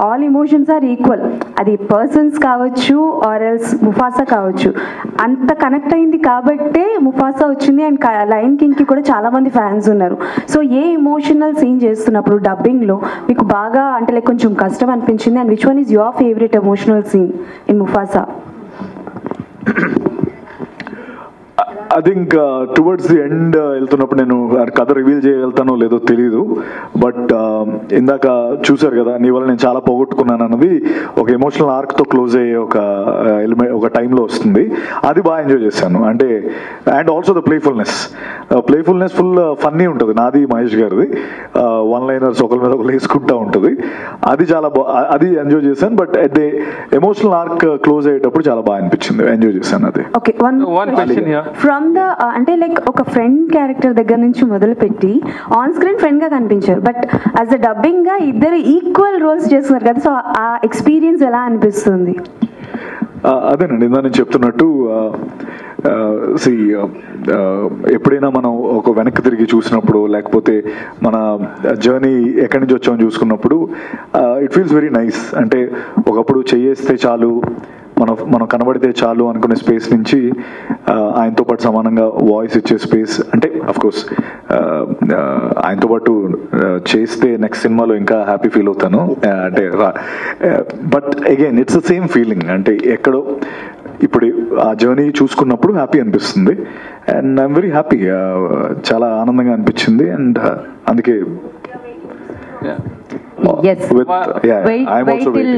all emotions are equal, అది పర్సన్స్ కావచ్చు ఆర్ ఎల్స్ ముఫాసా కావచ్చు, అంత కనెక్ట్ అయింది కాబట్టే ముఫాసా వచ్చింది అండ్ లయన్ కింగ్కి కూడా చాలా మంది ఫ్యాన్స్ ఉన్నారు. సో ఏ ఎమోషనల్ సీన్ చేస్తున్నప్పుడు డబ్బింగ్లో మీకు బాగా అంటే లైక్ కొంచెం కష్టం అనిపించింది and which one is your favourite emotional scene in Mufasa? I think towards the end వెళ్తున్నప్పుడు నేను కథ రివీల్ చేయగలుగుతానో లేదో తెలియదు, బట్ ఇందాక చూశారు కదా నీ వల్ల నేను చాలా పోగొట్టుకున్నాను అన్నది ఒక ఎమోషనల్ ఆర్క్తో క్లోజ్ అయ్యే ఒక టైంలో వస్తుంది. అది బాగా ఎంజాయ్ చేశాను. అంటే and also the playfulness full funny ఉంటుంది నాది మహేష్ గారిది. వన్ లైనర్స్ ఒకరి మీద ఒకరు వేసుకుంటా ఉంటుంది. అది చాలా అది ఎంజాయ్ చేశాను. But at the emotional arc close అయ్యేటప్పుడు చాలా బాగా అనిపించింది, ఎంజాయ్ చేశాను. అది ఓకే. ఫ్రమ్ ద అంటే లైక్ ఒక ఫ్రెండ్ క్యారెక్టర్ దగ్గర నుంచి మొదలు పెట్టి ఆన్ స్క్రీన్ ఫ్రెండ్ గా కనిపించారు, బట్ యాజ్ అ డబ్బింగ్ గా ఇద్దరు ఈక్వల్ రోల్స్ చేస్తున్నారు కదా, సో ఆ ఎక్స్పీరియన్స్ ఎలా అనిపిస్తుంది? అదేనండి ఇందా నేను చెప్తున్నట్టు ఎప్పుడైనా మనం ఒక వెనక్కి తిరిగి చూసినప్పుడు లేకపోతే మన జర్నీ ఎక్కడి నుంచి వచ్చామని చూసుకున్నప్పుడు ఇట్ ఫీల్స్ వెరీ నైస్. అంటే ఒకప్పుడు చేయేస్తే చాలు, మనం కనబడితే చాలు అనుకునే స్పేస్ నుంచి ఆయనతో పాటు సమానంగా వాయిస్ ఇచ్చే స్పేస్, అంటే అఫ్కోర్స్ ఆయనతో పాటు చేస్తే నెక్స్ట్ సినిమాలో ఇంకా హ్యాపీ ఫీల్ అవుతాను. అంటే but again it's the same feeling. అంటే ఎక్కడో ఇప్పుడు ఆ జర్నీ చూసుకున్నప్పుడు హ్యాపీ అనిపిస్తుంది అండ్ ఐఎమ్ వెరీ హ్యాపీ. చాలా ఆనందంగా అనిపించింది అండ్ అందుకే Yes. Wait till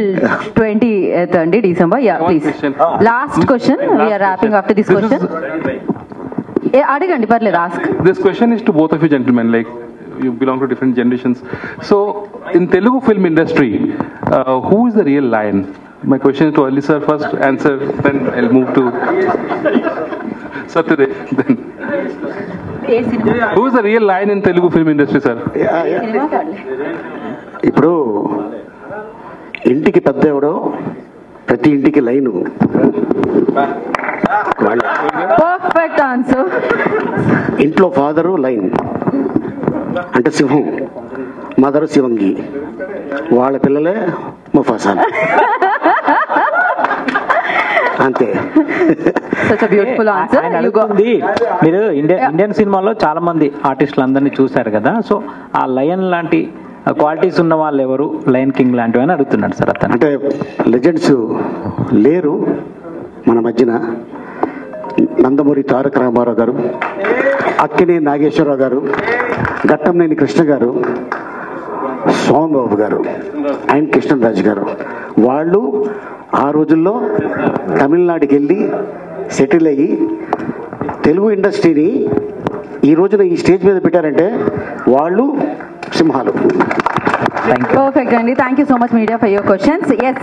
20th అండి December. Yeah, please. Last question. We are wrapping after this question. అడగండి పర్లేదు, ask. This question is to both of you gentlemen. Like you belong to different generations. So in Telugu film industry, who is the real lion? My question is to Ali sir first. Answer, then I'll move to Satyadev. Then who is the real lion in Telugu film industry, sir? ఇప్పుడు ఇంటికి పెద్ద ఎవడో ప్రతి ఇంటికి line. Perfect answer. ఇంట్లో father line అంటే సింహం, mother శివంగి, వాళ్ళ పిల్లలే ముఫాసా. అంతే. మీరు ఇండియన్ సినిమాలో చాలా మంది ఆర్టిస్టులు అందరినీ చూశారు కదా, సో ఆ లయన్ లాంటి క్వాలిటీస్ ఉన్న వాళ్ళు ఎవరు, లయన్ కింగ్ లాంటివి అని అడుగుతున్నాడు సార్ అతను. అంటే లెజెండ్స్ లేరు మన మధ్యన. నందమూరి తారక రామారావు గారు, అక్కినేని నాగేశ్వరరావు గారు, ఘట్టంనేని కృష్ణ గారు, సోమబాబు గారు అండ్ కృష్ణరాజు గారు, వాళ్ళు ఆ రోజుల్లో తమిళనాడుకి వెళ్ళి సెటిల్ అయ్యి తెలుగు ఇండస్ట్రీని ఈ రోజున ఈ స్టేజ్ మీద పెట్టారంటే వాళ్ళు సింహాలు. Perfect అండి. Thank you so much media for your questions. Yes.